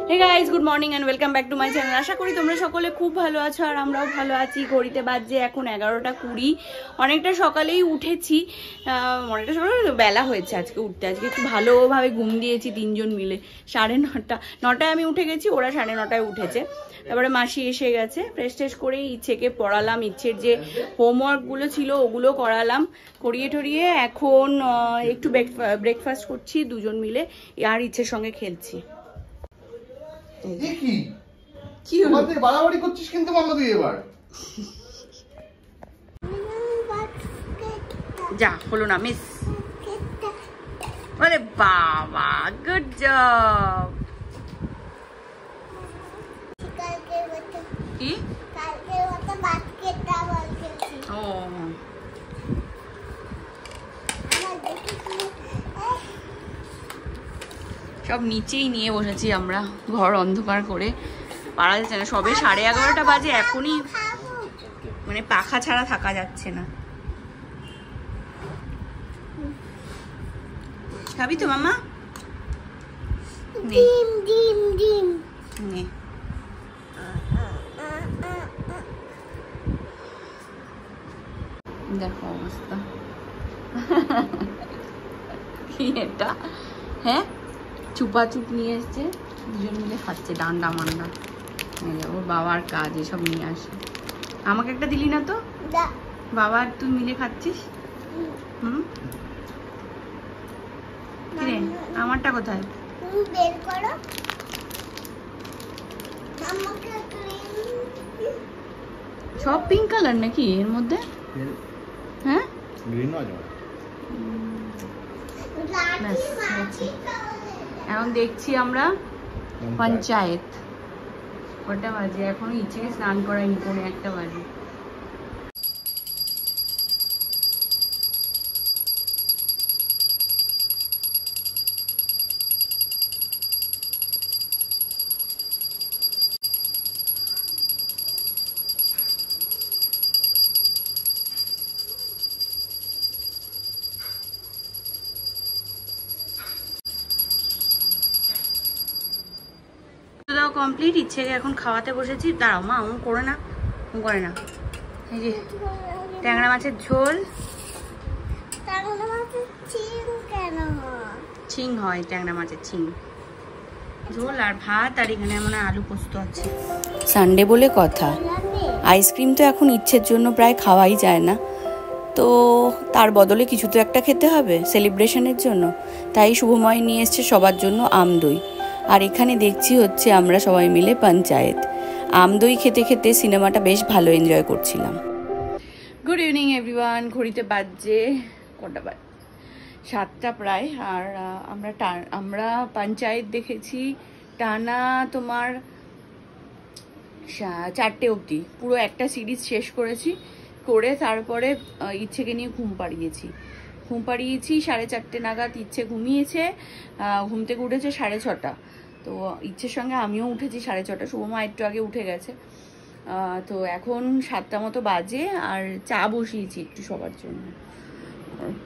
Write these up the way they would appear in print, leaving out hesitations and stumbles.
Hey guys good morning and welcome back to my channel. आशा करी तुम्हारा सकले खूब भालो आछो और आमराओ भालो आछि। घड़ीते बाजছে এখন 11টা 20। অনেকটা সকালেই উঠেছি, অনেকটা সকালে বেলা হয়েছে আজকে উঠতে। আজকে একটু ভালোভাবে ঘুম দিয়েছি তিনজন মিলে। 9:30 আমি উঠে গেছি, ওরা 9:30টায় উঠেছে। তারপরে মাসি এসে গেছে, ফ্রেশ ট্রেশ করে ইচ্ছেকে পড়ালাম, ইচ্ছের যে হোমওয়ার্কগুলো ছিল ওগুলো করালাম, করিয়ে টরিয়ে এখন একটু ব্রেকফাস্ট করছি দুজন মিলে আর ইচ্ছের সঙ্গে খেলছি। কি আমাদের বাড়াবাড়ি করছিস কিন্তু মামা তুই এবার যা হলো না মিস। আরে বাবা গুড জব। কি ও সব নিচেই নিয়ে বসেছি আমরা, ঘর অন্ধকার করে পারা যাচ্ছে না। সবে 11:30 বাজে, এখনই মানে পাখা ছাড়া থাকা যাচ্ছে না। খাবি তো মামা? ডিম ডিম ডিম নে। দেখো অবস্থা কি এটা। হ্যাঁ চুপাচুপ নিয়ে এসছে, দুজন মিলে খাচ্ছে ডান্ডা মান্ডা। ওর বাবার কাজ এসব নিয়ে আসে। আমাকে একটা দিলি না তো? বাবা আর তুই মিলে খাচ্ছিস। হুম কিরে আমারটা কোথায়? বের করো। সব পিঙ্ক কালার নাকি এর মধ্যে? হ্যাঁ গ্রিন আছে। এখন দেখছি আমরা পঞ্চায়েত। কটা বাজে এখনো? ইচ্ছেকে স্নান করাইনি, 1:45 বাজে। কমপ্লিট, ইচ্ছেকে এখন খাওয়াতে বসেছি। দাঁড়াও মা, ও করে না, ও করে না। এই যে ট্যাংরা মাছের ঝোল। ছিং হয় ট্যাংরা মাছের ছিং ঝোল আর ভাত, আর এখানে মনে হয় আলু পোস্ত আছে। সানডে বলে কথা, আইসক্রিম তো এখন ইচ্ছের জন্য প্রায় খাওয়াই যায় না, তো তার বদলে কিছু তো একটা খেতে হবে সেলিব্রেশনের জন্য। তাই শুভময় নিয়ে এসছে সবার জন্য আমদই। আর এখানে দেখছি হচ্ছে আমরা সবাই মিলে পঞ্চায়েত। আমদই খেতে খেতে সিনেমাটা বেশ ভালো এনজয় করছিলাম। Good evening everyone. ঘড়িতে বাজছে কটা বাজে? 7টা প্রায়। আর আমরা পঞ্চায়েত দেখেছি টানা তোমার 4টে অবধি। পুরো একটা সিরিজ শেষ করেছি, করে তারপরে ইচ্ছেকে নিয়ে ঘুম পাড়িয়েছি। 4:30 নাগাদ ইচ্ছে ঘুমিয়েছে, ঘুম থেকে উঠেছে 6:30। তো ইচ্ছের সঙ্গে আমিও উঠেছি 6:30। শুভমা একটু আগে উঠে গেছে। তো এখন 7টা মতো বাজে, আর চা বসিয়েছি একটু সবার জন্য।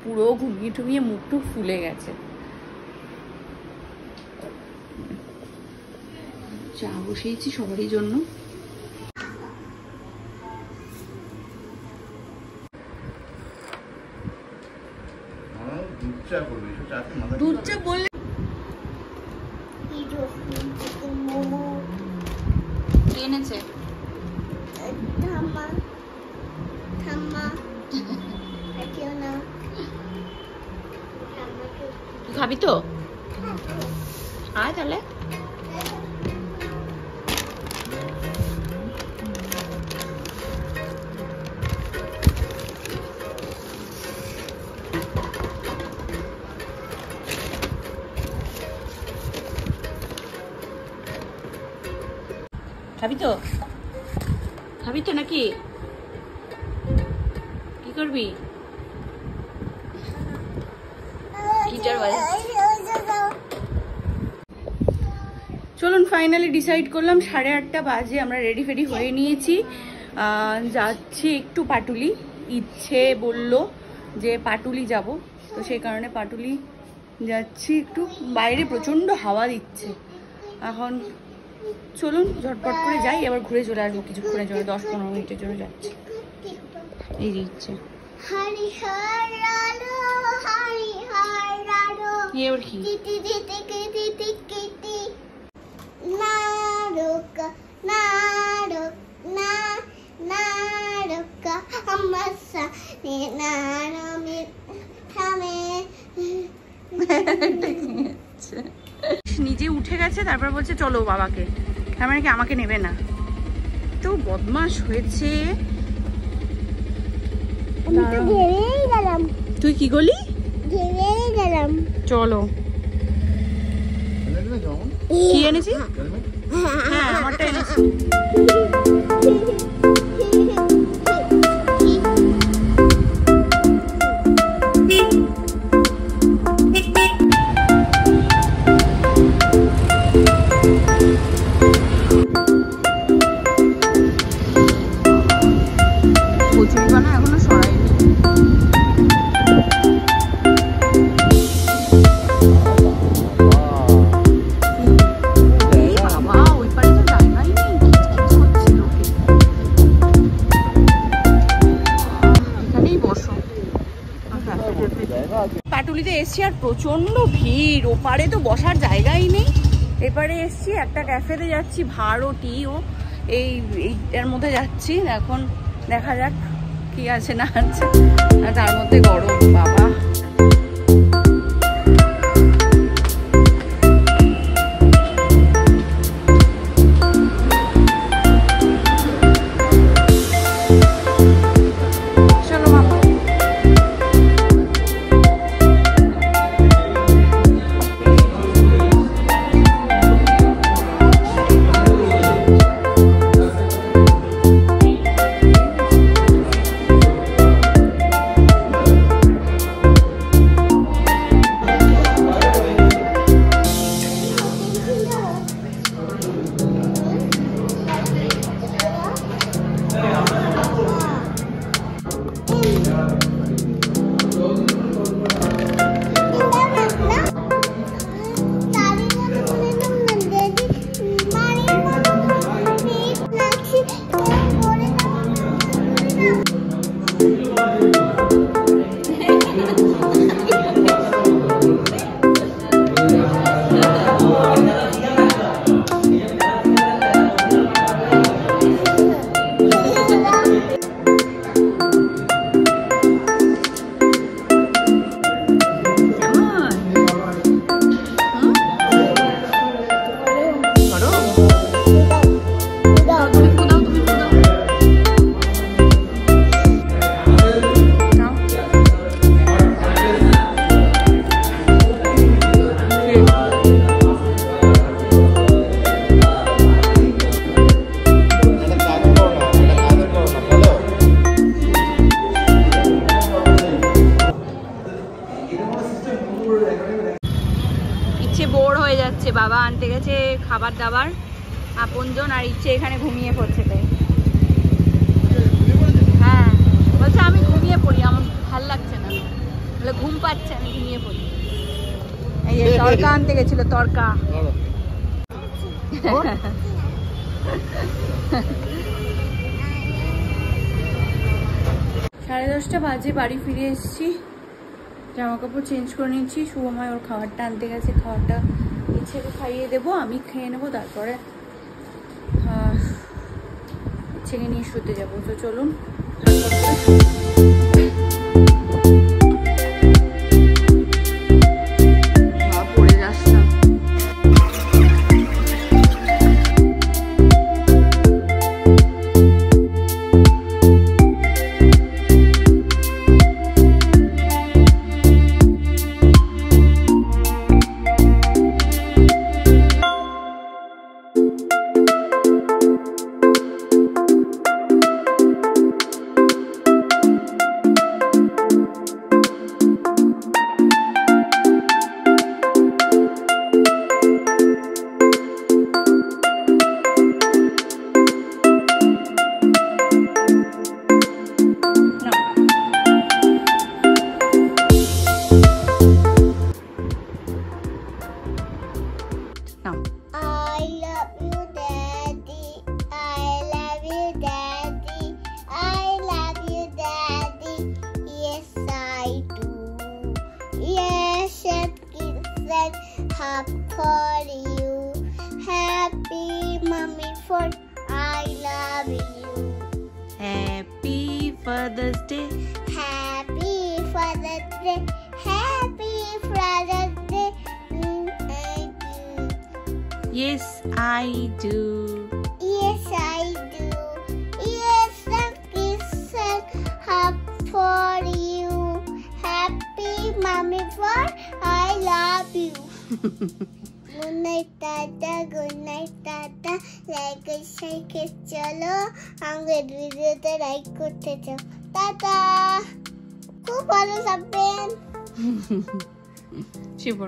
পুরো ঘুমিয়ে টুমিয়ে মুখ টুক ফুলে গেছে। চা বসিয়েছি সবারই জন্য। দুধ চা বললে এনেছে। তুই খাবি তো? আয় তাহলে। খাবি তো? খাবি তো নাকি? কি করবি? চলুন ফাইনালি ডিসাইড করলাম 8:30 বাজে। আমরা রেডি ফেডি হয়ে নিয়েছি, যাচ্ছি একটু পাটুলি। ইচ্ছে বলল যে পাটুলি যাব, তো সেই কারণে পাটুলি যাচ্ছি। একটু বাইরে প্রচন্ড হাওয়া দিচ্ছে, এখন চলুন ঝটপট করে যাই, এবার ঘুরে চলে আসবো কিছুক্ষণের জন্য, 10-15 মিনিটের জন্য যাচ্ছি। এই যে ইচ্ছে এবার কি নিজে উঠে গেছে, তারপর বলছে চলো বাবাকে, তার মানে কি আমাকে নেবে না? তো বদমাশ হয়েছে। তুই কি গলি? চলো কি এনেছি? হ্যাঁ আমারটা এনেছি। এখনো সরাইনি। পাটুলিতে এসছি আর প্রচন্ড ভিড়, ওপারে তো বসার জায়গাই নেই। এপারে এসছি, একটা ক্যাফেতে যাচ্ছি, ভাড় ও টি ও এইটার মধ্যে যাচ্ছি। এখন দেখা যাক কি আছে না আছে, তার মধ্যে গরম বাবা। বাবা আনতে গেছে খাবার দাবার আপনজন, আর ইচ্ছে এখানে ঘুমিয়ে পড়ছে। তাই হ্যাঁ বলছে আমি ঘুমিয়ে পড়ি, আমার ভাল লাগছে না, বলে ঘুম পাচ্ছে আমি ঘুমিয়ে পড়ি। এই যে তরকা আনতে গেছিল, তরকা। 10:30 বাজে, বাড়ি ফিরে এসেছি, জামা কাপড় চেঞ্জ করে নিচ্ছি। শুভময় ওর খাবারটা আনতে গেছে, খাবারটা ইচ্ছেকে খাইয়ে দেবো, আমি খেয়ে নেবো, তারপরে ইচ্ছেকে নিয়ে শুতে যাবো। তো চলুন পড়ে যাচ্ছে। present have for you. Happy mommy for I love you. Happy Father's Day. Happy Father's Day. Happy Father's Day. Yes, I do. Yes, I do. Yes, and kisses have for you. Happy mommy for I love you. Good night, Tata. Good night, Tata. Like a shake it, chalo. Angry video the like করতে চাও। Tata. খুব ভালো থাকবেন। শুভ